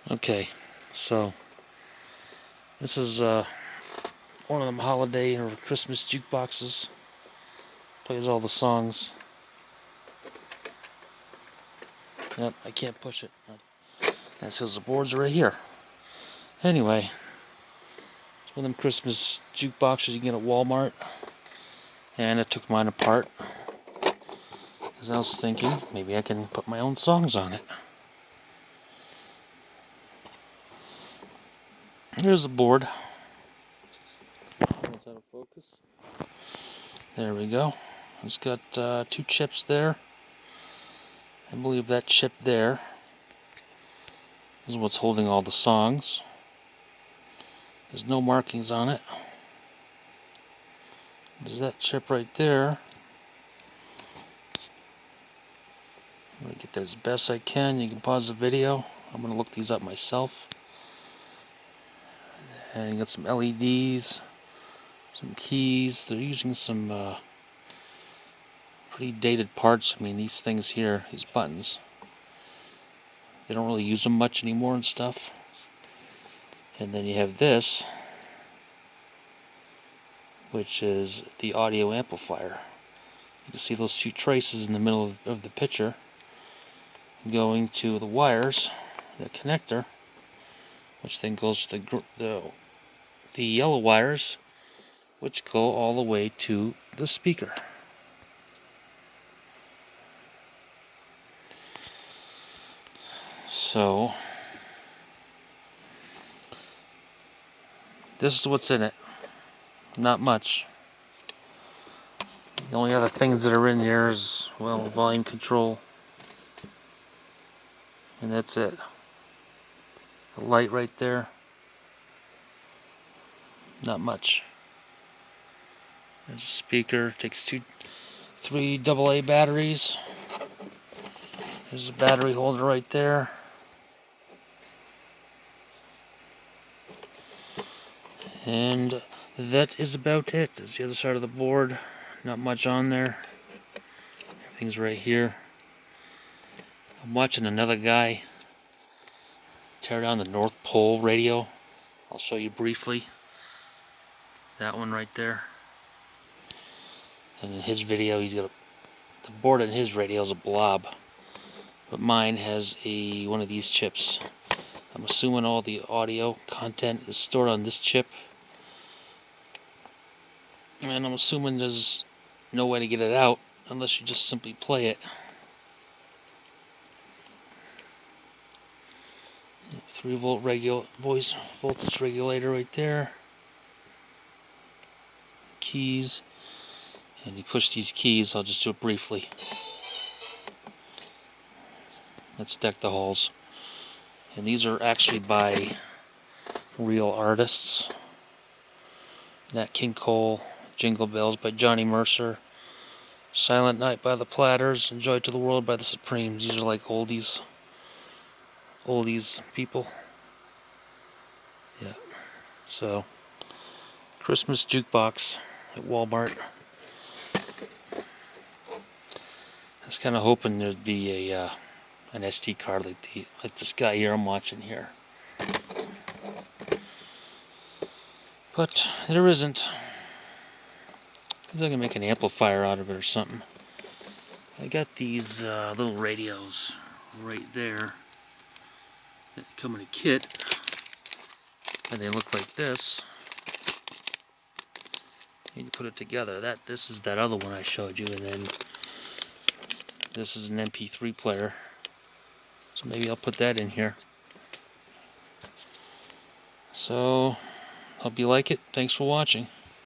Okay, so this is one of them holiday or Christmas jukeboxes. Plays all the songs. Yep, I can't push it. That says the boards are right here. Anyway, it's one of them Christmas jukeboxes you get at Walmart. And I took mine apart because I was thinking maybe I can put my own songs on it. Here's the board. Is that a focus? There we go. It's got 2 chips there. I believe that chip there is what's holding all the songs. There's no markings on it. There's that chip right there. I'm going to get that as best I can. You can pause the video. I'm going to look these up myself. And you got some LEDs, some keys. They're using some pretty dated parts. I mean, these things here, these buttons, they don't really use them much anymore and stuff. And then you have this, which is the audio amplifier. You can see those 2 traces in the middle of the picture going to the wires, the connector, which then goes to the yellow wires, which go all the way to the speaker. So this is what's in it. Not much. The only other things that are in here is, well, volume control, and that's it. The light right there. Not much. There's a speaker. Takes 3 AA batteries. There's a battery holder right there. And that is about it. That's the other side of the board. Not much on there. Everything's right here. I'm watching another guy tear down the North Pole radio. I'll show you briefly. That one right there. And in his video, he's got the board in his radio is a blob, but mine has one of these chips. I'm assuming all the audio content is stored on this chip, and I'm assuming there's no way to get it out unless you just simply play it. 3-volt voice voltage regulator right there. Keys. And you push these keys, I'll just do it briefly. Let's deck the halls. And these are actually by real artists. Nat King Cole, Jingle Bells by Johnny Mercer, Silent Night by the Platters, and Joy to the World by the Supremes. These are like oldies people. Yeah. So, Christmas jukebox at Walmart. I was kind of hoping there'd be an SD card like this guy here I'm watching here, but there isn't. I think I can make an amplifier out of it or something. I got these little radios right there that come in a kit, and they look like this. And you put it together. This is that other one I showed you, and then this is an MP3 player. So maybe I'll put that in here. So, hope you like it. Thanks for watching.